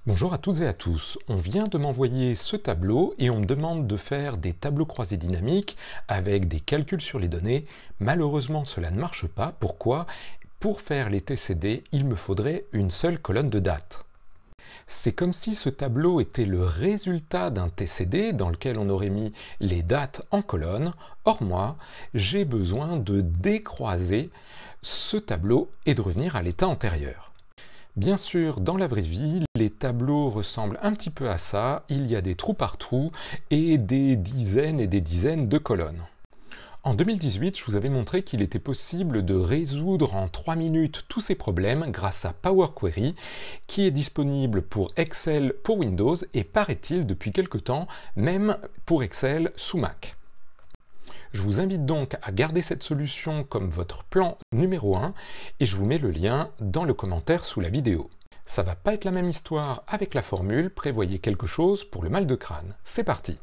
Bonjour à toutes et à tous, on vient de m'envoyer ce tableau et on me demande de faire des tableaux croisés dynamiques avec des calculs sur les données. Malheureusement cela ne marche pas, pourquoi? Pour faire les TCD, il me faudrait une seule colonne de date. C'est comme si ce tableau était le résultat d'un TCD dans lequel on aurait mis les dates en colonne. Or moi, j'ai besoin de décroiser ce tableau et de revenir à l'état antérieur. Bien sûr, dans la vraie vie, les tableaux ressemblent un petit peu à ça, il y a des trous partout et des dizaines de colonnes. En 2018, je vous avais montré qu'il était possible de résoudre en 3 minutes tous ces problèmes grâce à Power Query, qui est disponible pour Excel pour Windows et paraît-il depuis quelque temps même pour Excel sous Mac. Je vous invite donc à garder cette solution comme votre plan numéro 1 et je vous mets le lien dans le commentaire sous la vidéo. Ça va pas être la même histoire avec la formule, prévoyez quelque chose pour le mal de crâne. C'est parti!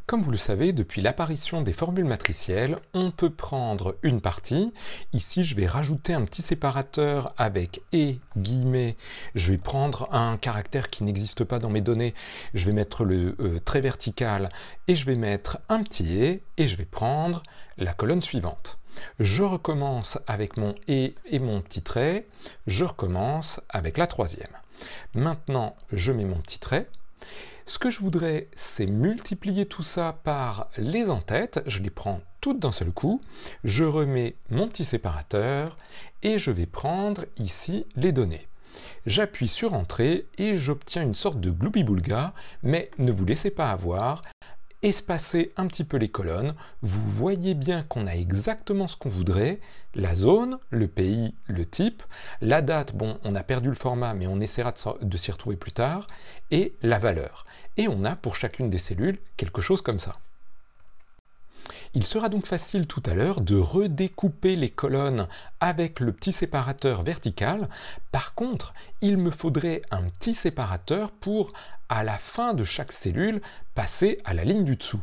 Comme vous le savez, depuis l'apparition des formules matricielles, on peut prendre une partie. Ici, je vais rajouter un petit séparateur avec et guillemets. Je vais prendre un caractère qui n'existe pas dans mes données. Je vais mettre le trait vertical et je vais mettre un petit et je vais prendre la colonne suivante. Je recommence avec mon et mon petit trait. Je recommence avec la troisième. Maintenant, je mets mon petit trait. Ce que je voudrais, c'est multiplier tout ça par les en-têtes, je les prends toutes d'un seul coup, je remets mon petit séparateur et je vais prendre ici les données. J'appuie sur Entrée et j'obtiens une sorte de gloubi-boulga, mais ne vous laissez pas avoir, espacez un petit peu les colonnes, vous voyez bien qu'on a exactement ce qu'on voudrait, la zone, le pays, le type, la date, bon, on a perdu le format, mais on essaiera de s'y retrouver plus tard, et la valeur. Et on a pour chacune des cellules quelque chose comme ça. Il sera donc facile tout à l'heure de redécouper les colonnes avec le petit séparateur vertical. Par contre, il me faudrait un petit séparateur pour, à la fin de chaque cellule, passer à la ligne du dessous.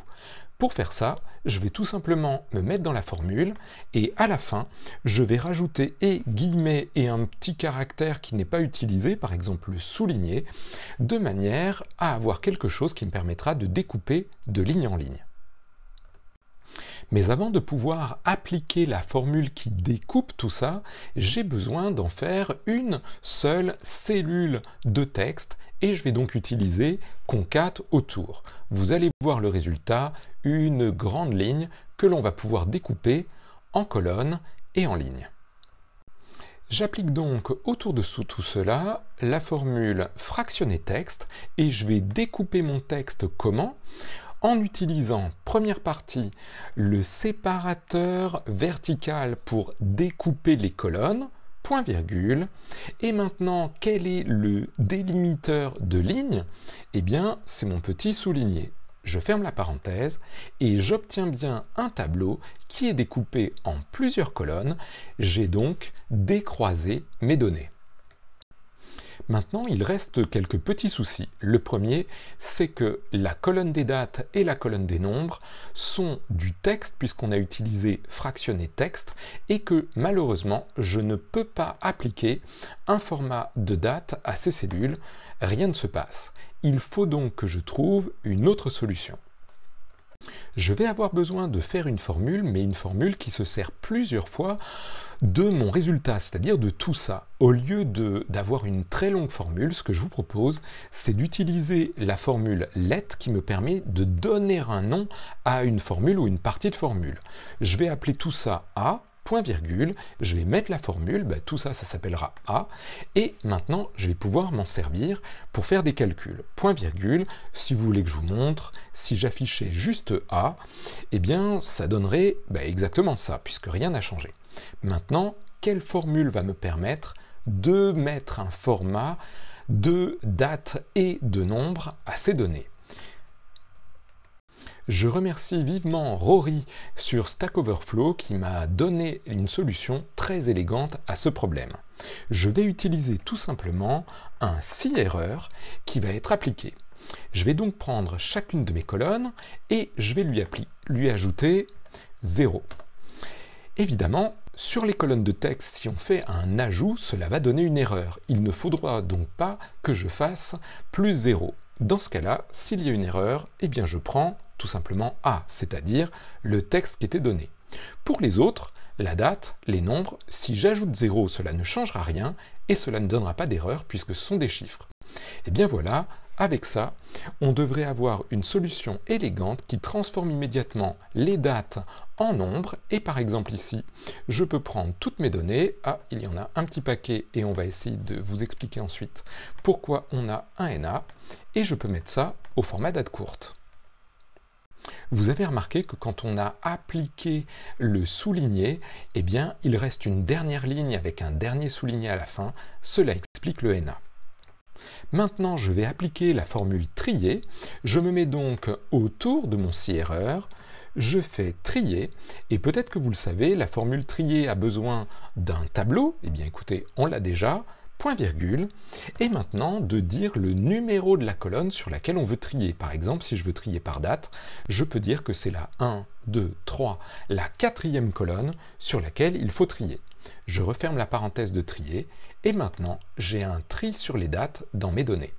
Pour faire ça, je vais tout simplement me mettre dans la formule et à la fin, je vais rajouter et guillemets et un petit caractère qui n'est pas utilisé, par exemple le souligner, de manière à avoir quelque chose qui me permettra de découper de ligne en ligne. Mais avant de pouvoir appliquer la formule qui découpe tout ça, j'ai besoin d'en faire une seule cellule de texte et je vais donc utiliser concat autour. Vous allez voir le résultat, une grande ligne que l'on va pouvoir découper en colonnes et en lignes. J'applique donc autour de tout cela la formule fractionner texte et je vais découper mon texte comment? En utilisant, première partie, le séparateur vertical pour découper les colonnes, point virgule, et maintenant, quel est le délimiteur de ligne? Eh bien, c'est mon petit souligné. Je ferme la parenthèse et j'obtiens bien un tableau qui est découpé en plusieurs colonnes. J'ai donc décroisé mes données. Maintenant, il reste quelques petits soucis. Le premier, c'est que la colonne des dates et la colonne des nombres sont du texte puisqu'on a utilisé fractionner texte et que malheureusement, je ne peux pas appliquer un format de date à ces cellules. Rien ne se passe. Il faut donc que je trouve une autre solution. Je vais avoir besoin de faire une formule, mais une formule qui se sert plusieurs fois de mon résultat, c'est-à-dire de tout ça. Au lieu d'avoir une très longue formule, ce que je vous propose, c'est d'utiliser la formule let qui me permet de donner un nom à une formule ou une partie de formule. Je vais appeler tout ça A, point virgule, je vais mettre la formule, tout ça, ça s'appellera A, et maintenant, je vais pouvoir m'en servir pour faire des calculs. Point virgule, si vous voulez que je vous montre, si j'affichais juste A, eh bien, ça donnerait exactement ça, puisque rien n'a changé. Maintenant, quelle formule va me permettre de mettre un format de date et de nombre à ces données? Je remercie vivement Rory sur Stack Overflow qui m'a donné une solution très élégante à ce problème. Je vais utiliser tout simplement un si erreur qui va être appliqué. Je vais donc prendre chacune de mes colonnes et je vais lui ajouter 0. Évidemment, Sur les colonnes de texte, si on fait un ajout, cela va donner une erreur. Il ne faudra donc pas que je fasse plus 0. Dans ce cas-là, s'il y a une erreur, eh bien je prends tout simplement A, c'est-à-dire le texte qui était donné. Pour les autres, la date, les nombres, si j'ajoute 0, cela ne changera rien et cela ne donnera pas d'erreur puisque ce sont des chiffres. Et bien voilà, avec ça, on devrait avoir une solution élégante qui transforme immédiatement les dates en nombres. Et par exemple ici, je peux prendre toutes mes données. Ah, il y en a un petit paquet et on va essayer de vous expliquer ensuite pourquoi on a un NA. Et je peux mettre ça au format date courte. Vous avez remarqué que quand on a appliqué le souligné, eh bien, il reste une dernière ligne avec un dernier souligné à la fin. Cela explique le NA. Maintenant, je vais appliquer la formule trier. Je me mets donc autour de mon si erreur. Je fais trier. Et peut-être que vous le savez, la formule trier a besoin d'un tableau. Eh bien, écoutez, on l'a déjà. Point virgule, et maintenant de dire le numéro de la colonne sur laquelle on veut trier. Par exemple, si je veux trier par date, je peux dire que c'est la 1, 2, 3, la 4e colonne sur laquelle il faut trier. Je referme la parenthèse de trier, et maintenant j'ai un tri sur les dates dans mes données.